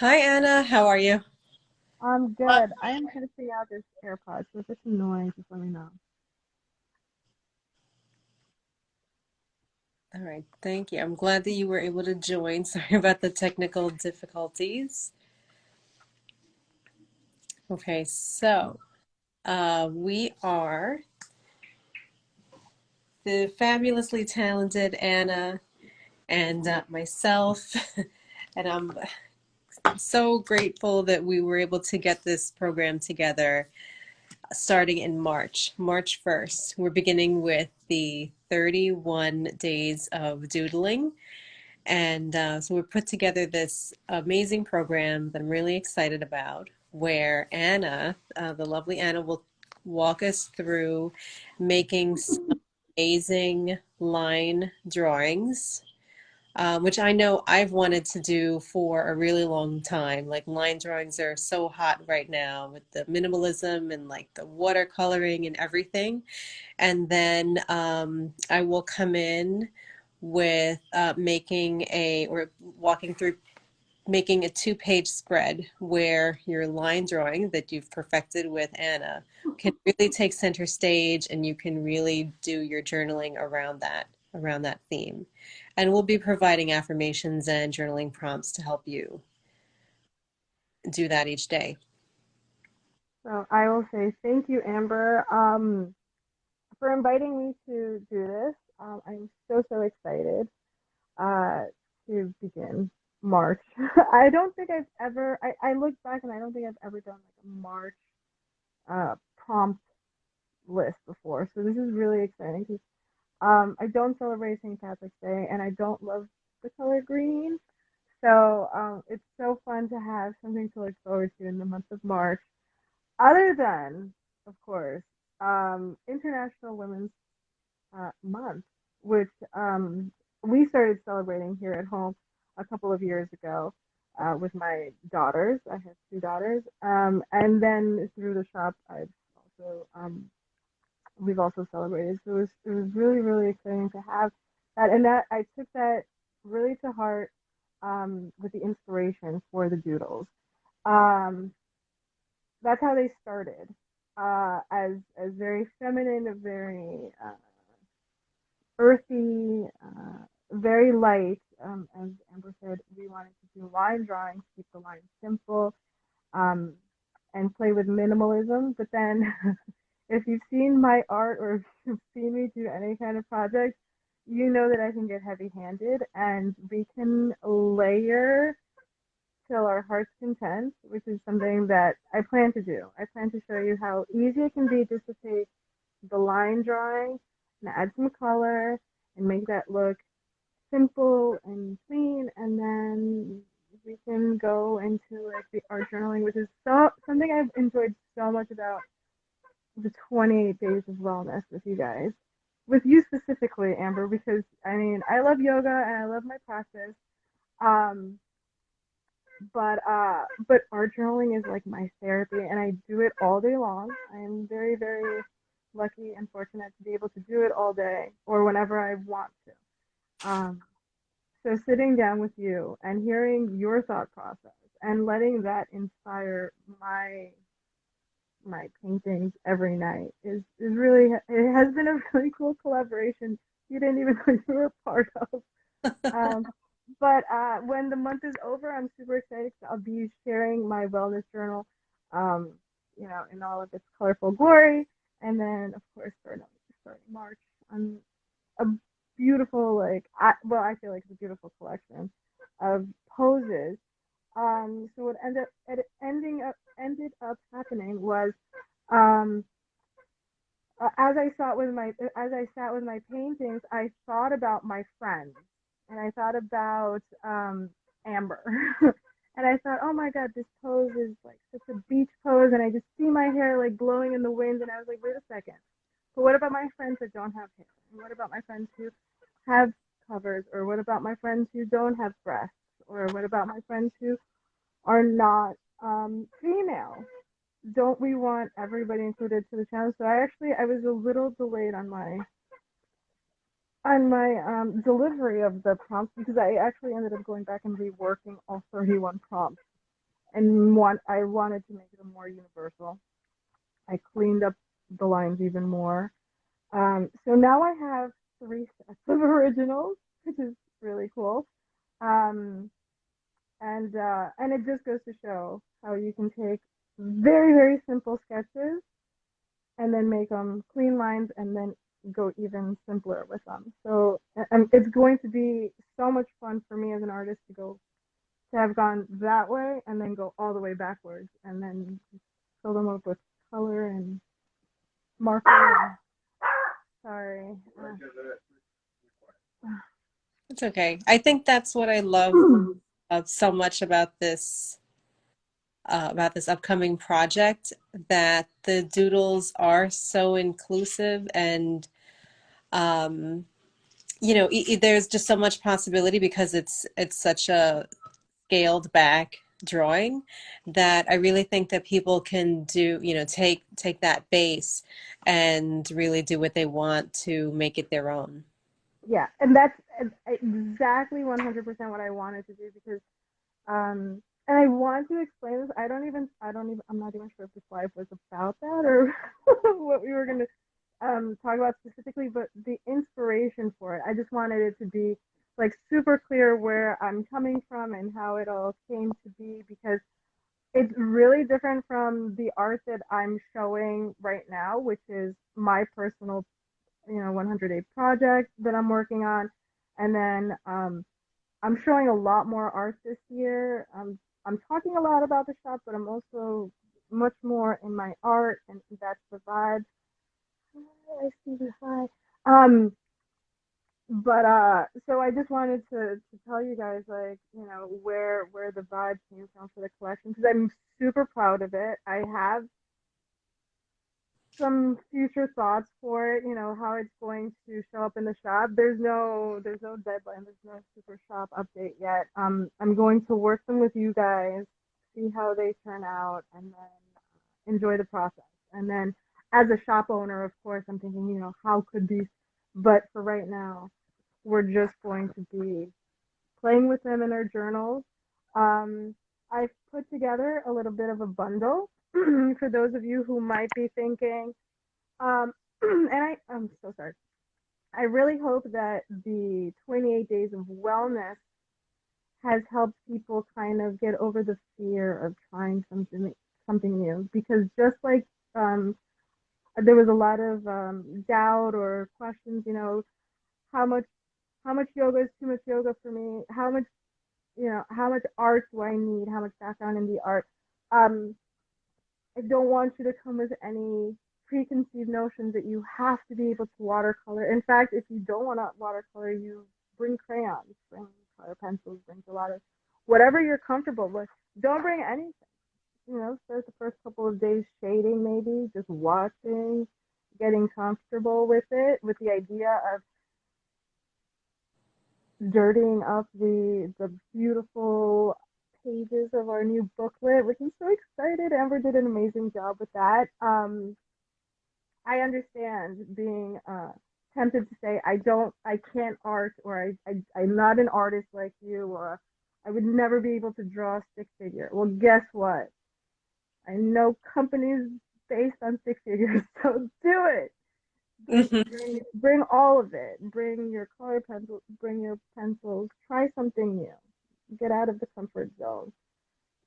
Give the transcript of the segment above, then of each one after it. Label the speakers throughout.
Speaker 1: Hi Anna, how are you?
Speaker 2: I'm good. I am testing out this AirPods, so if it's annoying, just let me know.
Speaker 1: All right, thank you. I'm glad that you were able to join. Sorry about the technical difficulties. Okay, so we are the fabulously talented Anna and myself, and I'm so grateful that we were able to get this program together starting in March 1st. We're beginning with the 31 days of doodling. And so we put together this amazing program that I'm really excited about, where Anna, the lovely Anna, will walk us through making some amazing line drawings, which I know I've wanted to do for a really long time. Like line drawings are so hot right now with the minimalism and like the watercoloring and everything. And then I will come in with making a or walking through making a two-page spread where your line drawing that you've perfected with Anna can really take center stage and you can really do your journaling around that theme. And we'll be providing affirmations and journaling prompts to help you do that each day.
Speaker 2: So I will say thank you, Amber, for inviting me to do this. I'm so excited uh, to begin March. I don't think I've ever. I look back and I don't think I've ever done like a March prompt list before. So this is really exciting because I don't celebrate St. Patrick's Day and I don't love the color green. So it's so fun to have something to look forward to in the month of March, other than, of course, International Women's Month, which we started celebrating here at home a couple of years ago with my daughters. I have two daughters, and then through the shop, I've also we've also celebrated. So it was really exciting to have that, and that I took that really to heart with the inspiration for the doodles. Um, that's how they started, as very feminine, very earthy, very light. As Amber said, we wanted to do line drawings, keep the lines simple, um, and play with minimalism. But then, if you've seen my art or if you've seen me do any kind of project, you know that I can get heavy-handed, and we can layer till our heart's content, which is something that I plan to do. I plan to show you how easy it can be just to take the line drawing and add some color and make that look simple and clean, and then we can go into like the art journaling, which is so something I've enjoyed so much about the 28 days of wellness with you guys. With you specifically, Amber, because I mean, I love yoga and I love my practice. Um, but art journaling is like my therapy and I do it all day long. I am very lucky and fortunate to be able to do it all day or whenever I want to. So sitting down with you and hearing your thought process and letting that inspire my paintings every night is really, it has been a really cool collaboration you didn't even know you were a part of. Um, but when the month is over, I'm super excited because I'll be sharing my wellness journal, um, in all of its colorful glory. And then, of course, starting March, on a beautiful, like, I feel like it's a beautiful collection of poses. So what ended up happening was, um, as I sat with my paintings, I thought about my friends, and I thought about Amber, and I thought, oh my god, this pose is like such a beach pose, and I just see my hair like blowing in the wind, and I was like, wait a second, but what about my friends that don't have hair? And what about my friends who have covers, or what about my friends who don't have breasts, or what about my friends who are not female? Don't we want everybody included to the challenge? So I was a little delayed on my delivery of the prompts because I actually ended up going back and reworking all 31 prompts and I wanted to make it a more universal. I cleaned up the lines even more. So now I have three sets of originals, which is really cool. Um, and it just goes to show how you can take very, very simple sketches and then make them clean lines and then go even simpler with them. So it's going to be so much fun for me as an artist to have gone that way and then go all the way backwards and then fill them up with color and marker. And, sorry.
Speaker 1: It's okay. I think that's what I love so much about this upcoming project, that the doodles are so inclusive and um, there's just so much possibility because it's such a scaled back drawing that I really think that people can do, take that base and really do what they want to make it their own.
Speaker 2: Yeah, and that's exactly 100% what I wanted to do because and I want to explain this. I'm not even sure if this live was about that or what we were going to talk about specifically, but the inspiration for it. I just wanted it to be like super clear where I'm coming from and how it all came to be because it's really different from the art that I'm showing right now, which is my personal, 100-day project that I'm working on. And then I'm showing a lot more art this year. I'm talking a lot about the shop, but I'm also much more in my art, and that's the vibe. Hi, I see you. Hi. But so I just wanted to tell you guys like where the vibe came from for the collection because I'm super proud of it. I have some future thoughts for it, how it's going to show up in the shop. There's no deadline, there's no super shop update yet. I'm going to work them with you guys, see how they turn out, and then enjoy the process. And then as a shop owner, of course, I'm thinking, how could these, but for right now, we're just going to be playing with them in our journals. I've put together a little bit of a bundle for those of you who might be thinking, I'm so sorry. I really hope that the 28 days of wellness has helped people kind of get over the fear of trying something new because just like there was a lot of doubt or questions, how much how much yoga is too much yoga for me? How much art do I need? How much background in the art? Um, I don't want you to come with any preconceived notions that you have to be able to watercolor. In fact, if you don't want to watercolor, you bring crayons, bring color pencils, bring gelato, whatever you're comfortable with. Don't bring anything. Start the first couple of days shading, maybe just watching, getting comfortable with it, with the idea of dirtying up the beautiful pages of our new booklet, which I'm so excited. Amber did an amazing job with that. I understand being tempted to say I can't art, or I'm not an artist like you, or I would never be able to draw a stick figure. Well, guess what? I know companies based on stick figures, so do it. Bring all of it. Bring your color pencils. Bring your pencils. Try something new. Get out of the comfort zone.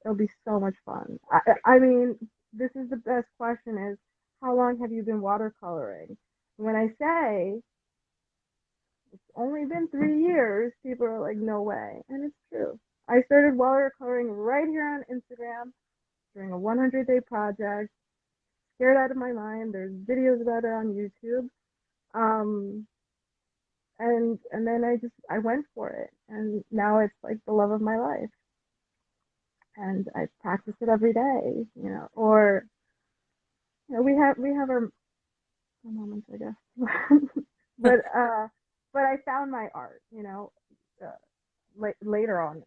Speaker 2: It'll be so much fun. I mean, this is the best question: is how long have you been watercoloring? When I say it's only been 3 years, people are like, no way, and it's true. I started watercoloring right here on Instagram during a 100-day project. Scared out of my mind. There's videos about it on YouTube. Um, and then I went for it, and now it's like the love of my life, and I practice it every day, or we have our moments, I guess, but I found my art, uh, later on,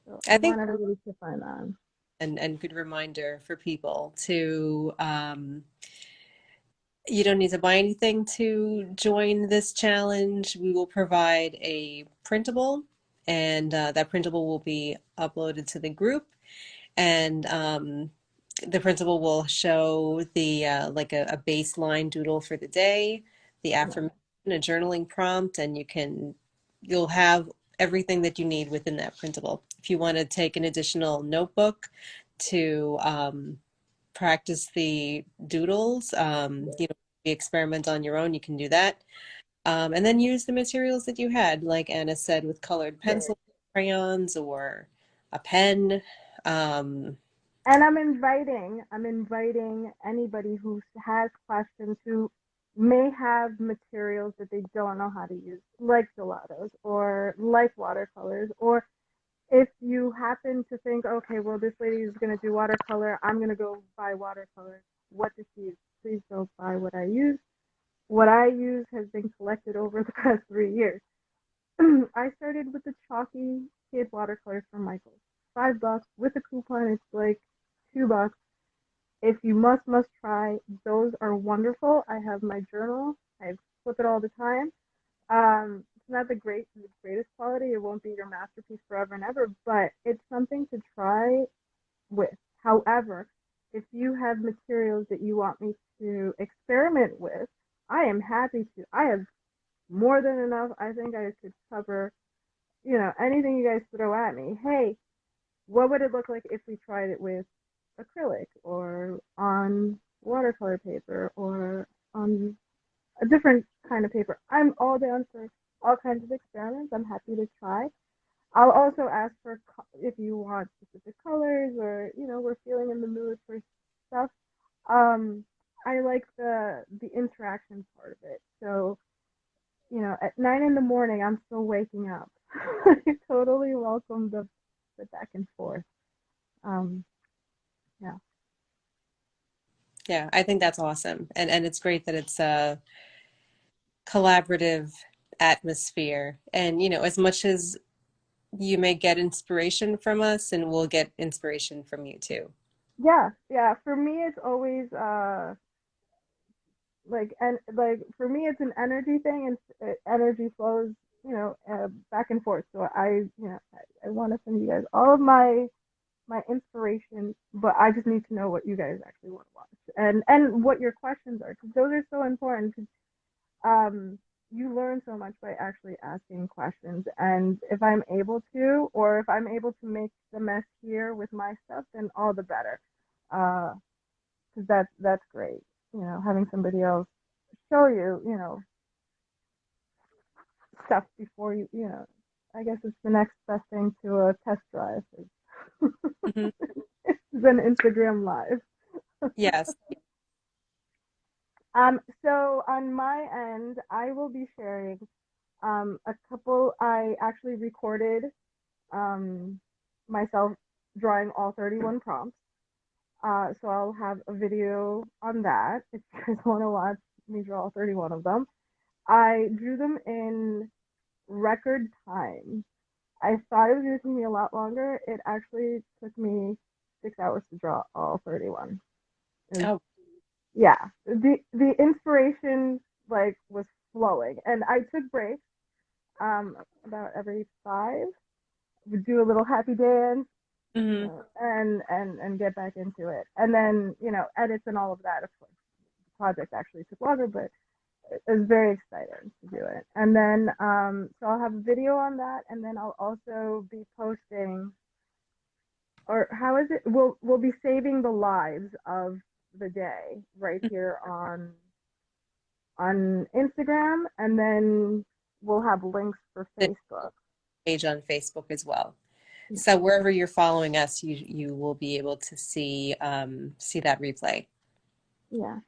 Speaker 2: so I
Speaker 1: I think
Speaker 2: want everybody to find that.
Speaker 1: and good reminder for people to you don't need to buy anything to join this challenge. We will provide a printable and that printable will be uploaded to the group, and the principal will show the like a baseline doodle for the day, the
Speaker 2: Yeah.
Speaker 1: affirmation, a journaling prompt, and you'll have everything that you need within that printable. If you want to take an additional notebook to practice the doodles, experiment on your own, you can do that. And then use the materials that you had, like Anna said, with colored
Speaker 2: Yeah.
Speaker 1: pencils, crayons, or a pen. Um,
Speaker 2: And I'm inviting anybody who has questions, who may have materials that they don't know how to use, like gelatos or like watercolors, or if you happen to think, okay, well, this lady is going to do watercolor, I'm going to go buy watercolor. What does she use? Please don't buy what I use. What I use has been collected over the past 3 years. I started with the chalky kid watercolors from Michael's. $5 with a coupon. It's like $2. If you must try, those are wonderful. I have my journal. I flip it all the time. It's not the greatest quality. It won't be your masterpiece forever and ever, but it's something to try with. However, if you have materials that you want me to experiment with, I am happy to. I have more than enough. I think I could cover, anything you guys throw at me. Hey, what would it look like if we tried it with acrylic or on watercolor paper or on a different kind of paper? I'm all down for all kinds of experiments. I'm happy to try. I'll also ask for if you want specific colors, or we're feeling in the mood for stuff. Um, I like the interaction part of it. So at 9 in the morning, I'm still waking up. I totally welcome the back and forth. Um, yeah.
Speaker 1: yeah, I think that's awesome. And it's great that it's a collaborative atmosphere. And, as much as you may get inspiration from us, and we'll get inspiration from you too.
Speaker 2: Yeah, yeah. For me, it's always like for me, it's an energy thing, and energy flows, back and forth. So I want to send you guys all of my inspiration, but I just need to know what you guys actually want to watch, and what your questions are, because those are so important. Because you learn so much by actually asking questions, and if I'm able to, or if I'm able to make the mess here with my stuff, then all the better. Because that's great. Having somebody else show you, stuff before I guess it's the next best thing to a test drive.
Speaker 1: Mhm.
Speaker 2: Than Instagram Live.
Speaker 1: Yes.
Speaker 2: So on my end, I will be sharing a couple. I actually recorded um, myself drawing all 31 prompts. So I'll have a video on that if you guys want to watch me draw all 31 of them. I drew them in record time. I thought it was going to take me a lot longer. It actually took me 6 hours to draw all 31. It was,
Speaker 1: Oh.
Speaker 2: yeah, the inspiration was flowing, and I took breaks about every five. Would do a little happy dance,
Speaker 1: Hmm.
Speaker 2: and get back into it, and then edits and all of that. Of course, the project actually took longer, but it was very exciting to do it. And then so I'll have a video on that, and then I'll also be posting, or how is it? We'll be saving the lives of the day right here on Instagram, and then we'll have links for
Speaker 1: The
Speaker 2: Facebook.
Speaker 1: page on Facebook as well.
Speaker 2: Yeah.
Speaker 1: So wherever you're following us, you will be able to see that replay.
Speaker 2: Yeah.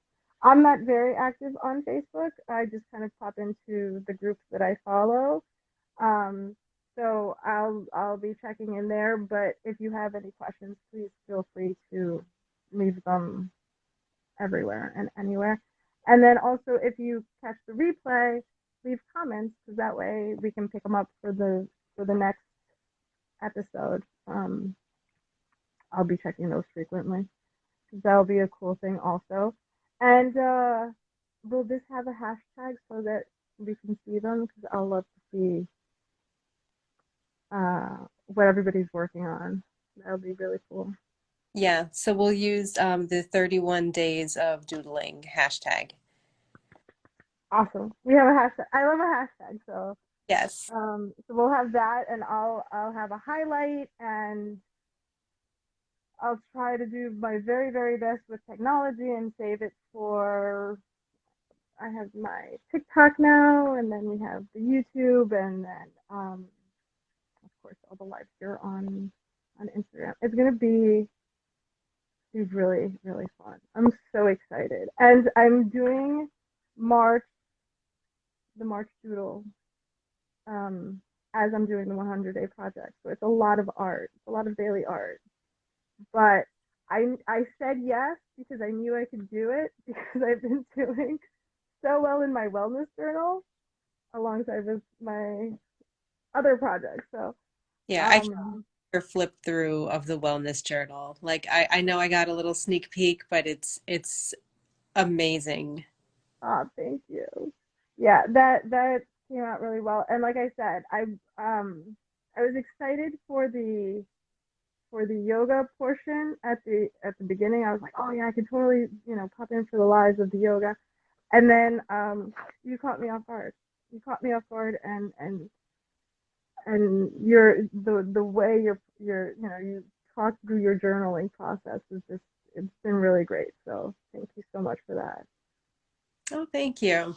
Speaker 2: I'm not very active on Facebook. I just kind of pop into the groups that I follow. Um, so I'll be checking in there. But if you have any questions, please feel free to leave them everywhere and anywhere. And then also, if you catch the replay, leave comments, because that way we can pick them up for the next episode. I'll be checking those frequently. That'll be a cool thing also. And will this have a hashtag so that we can see them? Because I'll love to see what everybody's working on. That would be really cool.
Speaker 1: Yeah, so we'll use the 31 days of doodling hashtag.
Speaker 2: Awesome. We have a hashtag. I love a hashtag. So
Speaker 1: Yes.
Speaker 2: so we'll have that, and I'll have a highlight, and I'll try to do my very very best with technology and save it for. I have my TikTok now, and then we have the YouTube, and then of course all the lives here on Instagram. It's gonna be really really fun. I'm so excited, and I'm doing March the March Doodle as I'm doing the 100-day project. So it's a lot of art, it's a lot of daily art. But I said yes because I knew I could do it because I've been doing so well in my wellness journal alongside with my other projects. So
Speaker 1: Yeah, I can
Speaker 2: um,
Speaker 1: flip through of the wellness journal. Like I know I got a little sneak peek, but it's amazing.
Speaker 2: thank you. Yeah, that came out really well. And like I said, I was excited for the yoga portion at the beginning. I was like, oh yeah, I could totally pop in for the lives of the yoga. And then you caught me off guard. You caught me off guard, and the way you talk through your journaling process is just it's been really great. So thank you so much for that.
Speaker 1: Oh, thank you.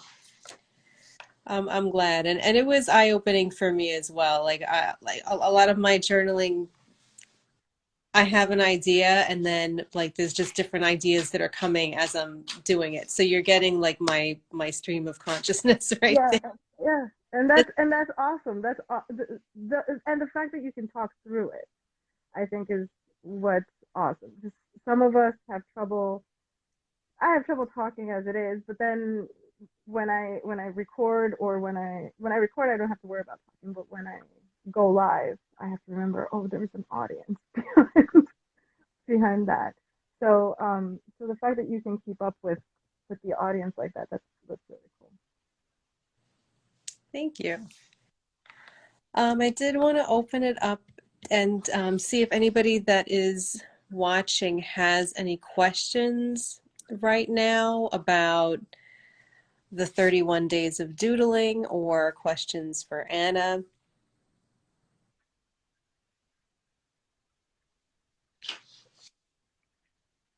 Speaker 1: I'm glad, and it was eye-opening for me as well. Like a lot of my journaling, I have an idea, and then like there's just different ideas that are coming as I'm doing it. So you're getting like my stream of consciousness right
Speaker 2: Yeah,
Speaker 1: there.
Speaker 2: yeah, and that's awesome. And the fact that you can talk through it, I think, is what's awesome. Just some of us have trouble. I have trouble talking as it is, but then when I record, or when I record, I don't have to worry about talking. But when I go live, I have to remember, oh, there's an audience behind that. So the fact that you can keep up with the audience like that, that's really cool.
Speaker 1: Thank you. I did want to open it up and see if anybody that is watching has any questions right now about the 31 days of doodling or questions for Anna.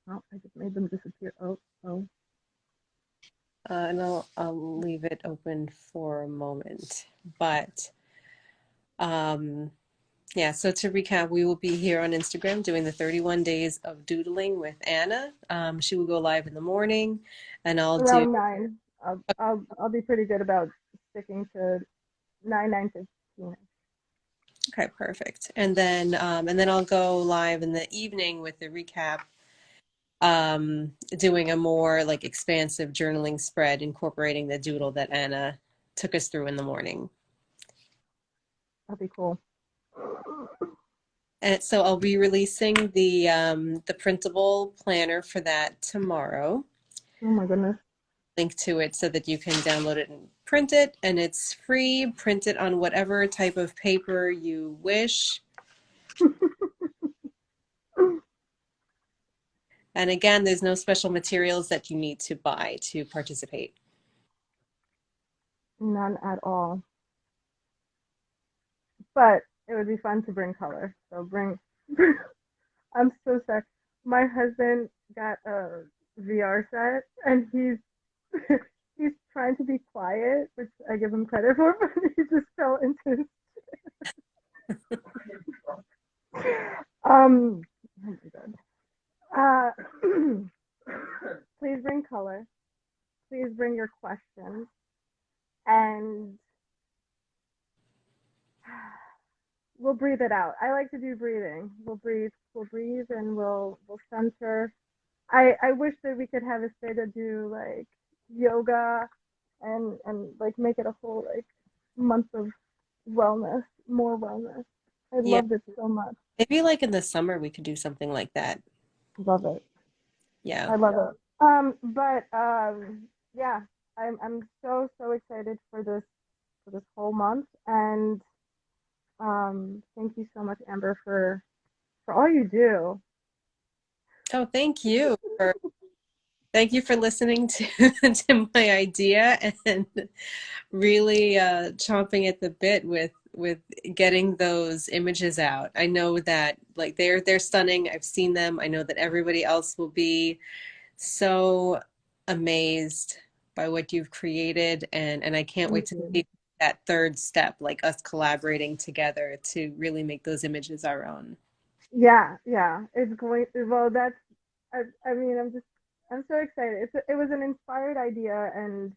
Speaker 2: Oh, I just made them disappear. Oh, oh.
Speaker 1: And I'll leave it open for a moment. But um, yeah, so to recap, we will be here on Instagram doing the 31 days of doodling with Anna. She will go live in the morning, and I'll do.
Speaker 2: Around 9. I'll be pretty good about sticking to 9 9:15.
Speaker 1: Okay, perfect. And then I'll go live in the evening with the recap, doing a more like expansive journaling spread, incorporating the doodle that Anna took us through in the morning.
Speaker 2: That'll be cool.
Speaker 1: And so I'll be releasing the printable planner for that tomorrow.
Speaker 2: Oh my goodness.
Speaker 1: Link to it so that you can download it and print it, and it's free. Print it on whatever type of paper you wish. And again, there's no special materials that you need to buy to participate.
Speaker 2: None at all. But it would be fun to bring color. So bring. I'm so sorry. My husband got a VR set, and he's trying to be quiet, which I give him credit for, but he just fell into. Oh my god. Please bring color. Please bring your questions, and we'll breathe it out. I like to do breathing. We'll breathe, and we'll center. I wish that we could have a stay to do like yoga, and like make it a whole like month of wellness, more wellness. I
Speaker 1: Yeah,
Speaker 2: loved it so much.
Speaker 1: maybe like in the summer we could do something like that.
Speaker 2: Love it.
Speaker 1: Yeah.
Speaker 2: I love it. But yeah, I'm so so excited for this whole month, and Thank you so much, Amber, for all you do.
Speaker 1: Oh, thank you for listening to to my idea and really chomping at the bit with getting those images out. I know that like they're stunning. I've seen them. I know that everybody else will be so amazed by what you've created, and I can't wait
Speaker 2: Thank
Speaker 1: to
Speaker 2: you.
Speaker 1: see that third step, like us collaborating together to really make those images our own.
Speaker 2: Yeah, yeah. It's going well. I mean, I'm so excited. It was an inspired idea, and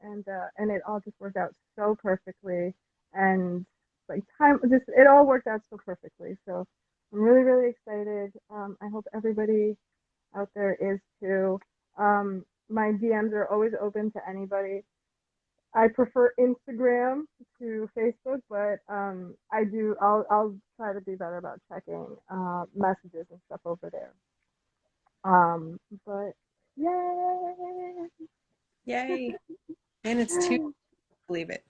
Speaker 2: it all just worked out so perfectly, and like time just it all worked out so perfectly. So I'm really really excited. I hope everybody out there is too. My DMs are always open to anybody. I prefer Instagram to Facebook, but I'll try to be better about checking messages and stuff over there. But yay!
Speaker 1: Yay. And it's too, believe it.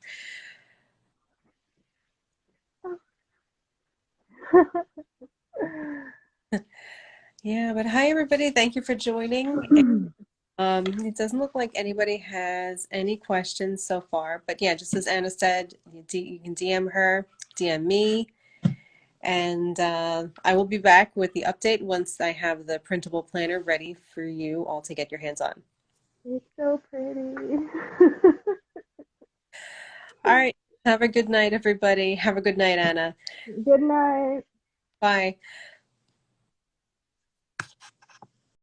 Speaker 1: Yeah, but hi everybody. Thank you for joining. It doesn't look like anybody has any questions so far, but yeah, just as Anna said, you can DM her, DM me, and I will be back with the update once I have the printable planner ready for you all to get your hands on.
Speaker 2: It's so pretty.
Speaker 1: All right. Have a good night, everybody. Have a good night, Anna.
Speaker 2: Good night.
Speaker 1: Bye.